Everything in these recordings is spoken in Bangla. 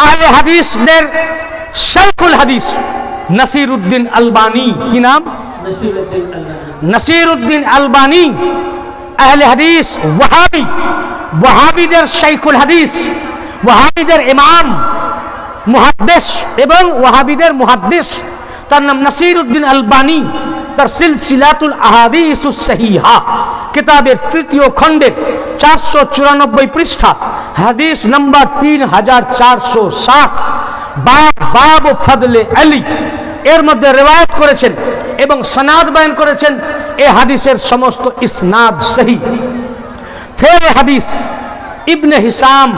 আহলে হাদিসদের শাইখুল হাদিস নাসিরউদ্দিন আলবানী। কি নাম? নাসিরউদ্দিন আলবানী। আহলে হাদিস ওয়াহাবি, ওয়াহাবিদের শাইখুল হাদিস, ওয়াহাবিদের ইমাম মুহাদ্দিস এবং ওয়াহাবিদের মুহাদ্দিস। তার নাম নাসিরউদ্দিন আলবানী। তার সিলসিলাতুল আহাদিসুস সহিহা কিতাবের 3য় খণ্ডের 494 পৃষ্ঠা, হাদিস নাম্বার 3460, বাব ফদলে আলী, এর মধ্যে রিওয়ায়াত করেছেন এবং সনাদ বয়ান করেছেন। এই হাদিসের সমস্ত ইসনাদ সহিহ। ফের হাদিস ইবনে হিসাম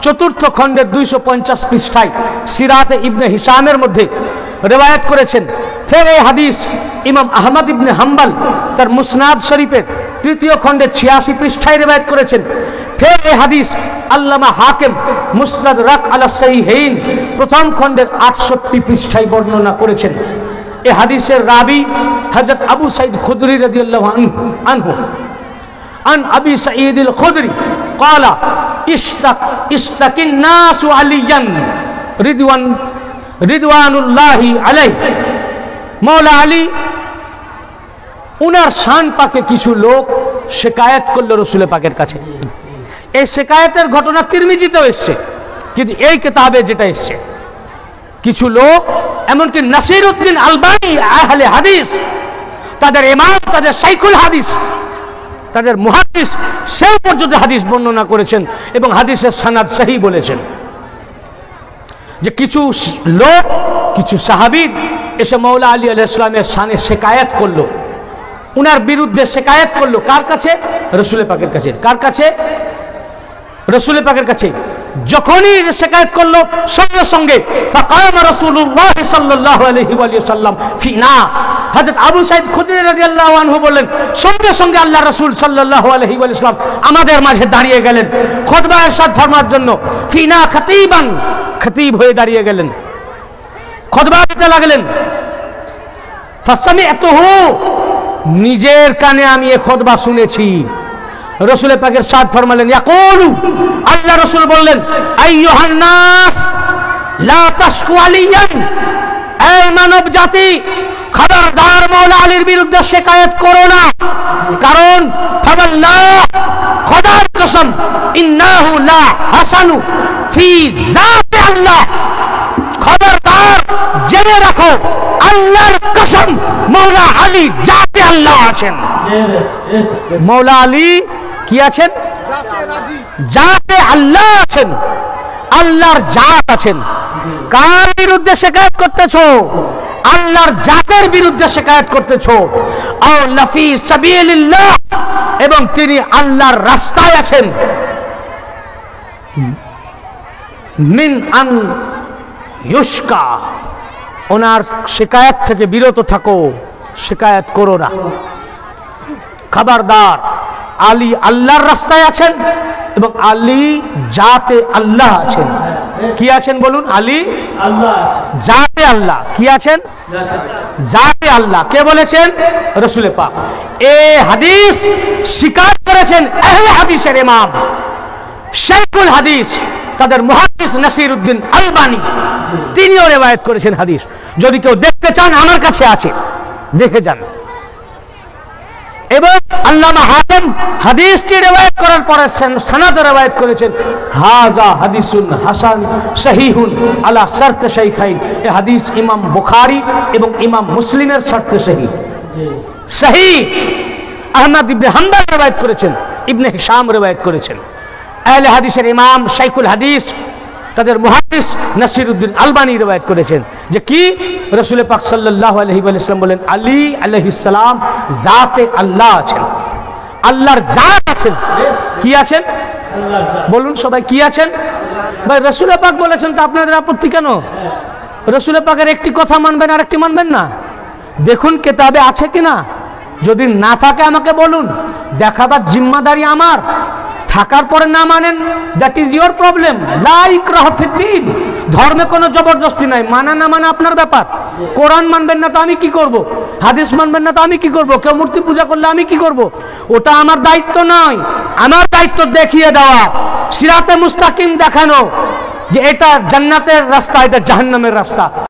4th খণ্ডের 250 পৃষ্ঠায় সিরাতে ইবনে হিসামের মধ্যে রিওয়ায়াত করেছেন। ফের এই হাদিস ইমাম আহমদ ইবনে হাম্বল তার মুসনাদ শরীফের 3য় খণ্ডের 86 পৃষ্ঠায় রিওয়ায়াত করেছেন। ফের এই হাদিস আল্লামা হাকিম মুসনাদরাক আলা সহিহাইন 1ম খণ্ডের 68 পৃষ্ঠায় বর্ণনা করেছেন। এই হাদিসের রাবি হযরত আবু সাঈদ খুদরি রাদিয়াল্লাহু আনহু আন আবি সাঈদ আল খুদরি قال اشتكى الناس عليا رضوان الله عليه। মওলা আলী উনার শান পাকে কিছু লোক শিকায়ত করলো রাসূল পাকের কাছে। এই শিকায়তের ঘটনা তিরমিজিতেও এসেছে, কিন্তু এই কিতাবে যেটা এসেছে, কিছু লোক এমনকি নাসিরউদ্দিন আলবানী আহলে হাদিস, তাদের ইমাম, তাদের শাইখুল হাদিস, তাদের মুহাদ্দিস, সে পর্যন্ত হাদিস বর্ণনা করেছেন এবং হাদিসের সনদ সহিহ বলেছেন যে কিছু লোক, কিছু সাহাবী এসে মওলা আলী আলাইহিস সালামের শানে শিকায়ত করলো, উনার বিরুদ্ধে শিকায়ত করলো। কার কাছে? রাসূল পাকের কাছে। কার কাছে? রাসূল পাকের কাছে। যখনই শিকায়ত করলো, সঙ্গে সঙ্গে ফাকামা রাসূলুল্লাহ সাল্লাল্লাহু আলাইহি ওয়া সাল্লাম ফিনা। হযরত আবু সাঈদ খুদরি রাদিয়াল্লাহু আনহু বললেন, সঙ্গে সঙ্গে আল্লাহ রাসূল সাল্লাল্লাহু আলাইহি ওয়া সাল্লাম আমাদের মাঝে দাঁড়িয়ে গেলেন খুতবা ইরশাদ ফরমার জন্য। ফিনা খতীবান, খতীব হয়ে দাঁড়িয়ে গেলেন, খুতবা দিতে লাগলেন। ফাসামি'তুহু, নিজের কানে আমি এই খুতবা শুনেছি। রাসূল পাকের সাদ ফরমালেন, ইয়াকুলু, আল্লাহ রাসূল বললেন, আইয়ুহান নাস লা তাশকু আলিয়ান, এই মানব জাতি, খবরদার মওলা আলীর বিরুদ্ধে শিকায়ত করো না। কারণ ফাওয়াল্লাহ, খোদার কসম, ইন্নাহু লা হাসানু ফি যাতি আল্লাহ, খবরদার জেনে রাখো, আল্লাহর কসম, মওলা আলী জাতে আল্লাহ আছেন। মওলা আলী কি আছেন? জাতে আল্লাহ আছেন, আল্লাহর জাত আছেন। কার বিরুদ্ধে শিকায়ত করতেছো? আল্লাহর জাতের বিরুদ্ধে শিকায়ত করতেছো। আও লাফি সাবিলিল্লাহ, এবং তিনি আল্লাহর রাস্তায় আছেন। মিন আন ইউশকা, ওনার শিকায়ত থেকে বিরত থাকো, শিকায়ত করো না। খবরদার, আলী আল্লাহর রাস্তায় আছেন এবং আলী জাতে আল্লাহ আছেন। কি আছেন বলুন? আলী জাতে আল্লাহ। কি আছেন? জাতে আল্লাহ। কে বলেছেন? রাসূল পাক। এই হাদিস স্বীকার করেছেন আহলে হাদিসের ইমাম শাইখুল হাদিস, তাদের মুহাদ্দিস নাসিরউদ্দিন আলবানী, তিনিও রিওয়ায়াত করেছেন হাদিস। যদি কেউ দেখতে চান, আমার কাছে আছে, দেখে যান। এবং আল্লামা হাকিম হাদিসটি রিওয়ায়াত করার পরে সনদ রিওয়ায়াত করেছেন, হাযা হাদিসুন হাসান সহিহুন আলা শর্ত শাইখাইন। এই হাদিস ইমাম বুখারী এবং ইমাম মুসলিমের শর্তে সহিহ। সহিহ আহমদ ইবনে হাম্বল রিওয়ায়াত করেছেন, ইবনে হিশাম রিওয়ায়াত করেছেন। আহলে হাদিসের ইমাম শাইখুল হাদিস, তাদের মুহাদ্দিস নাসিরউদ্দিন আলবানী রিওয়ায়াত করেছেন যে কি রাসূল পাক সাল্লাল্লাহু আলাইহি ওয়া সাল্লাম বলেন, আলী আলাইহিস সালাম জাতে আল্লাহ আছেন, আল্লাহর জাত আছেন। কি আছেন বলুন সবাই? কি আছেন ভাই? রাসূল পাক বলেছেন, তো আপনাদের আপত্তি কেন? রাসূল পাকের একটি কথা মানবেন আর একটি মানবেন না? দেখুন কিতাবে আছে কিনা, যদি না থাকে আমাকে বলুন, দেখাবার জিম্মাদারি আমার। থাকার পরে না মানেন, দ্যাট ইজ ইয়োর প্রবলেম। লা ইকরাহা ফিদ্দীন, ধর্মে কোনো জবরদস্তি নাই, মানা না মানা আপনার ব্যাপার। কোরআন মানবেন না তো আমি কি করব? হাদিস মানবেন না তো আমি কি করব? কেউ মূর্তি পূজা করলে আমি কি করব? ওটা আমার দায়িত্ব নয়। আমার দায়িত্ব দেখিয়ে দেওয়া, সিরাতে মুস্তাকিম দেখানো, যে এটা জান্নাতের রাস্তা, এটা জাহান্নামের রাস্তা।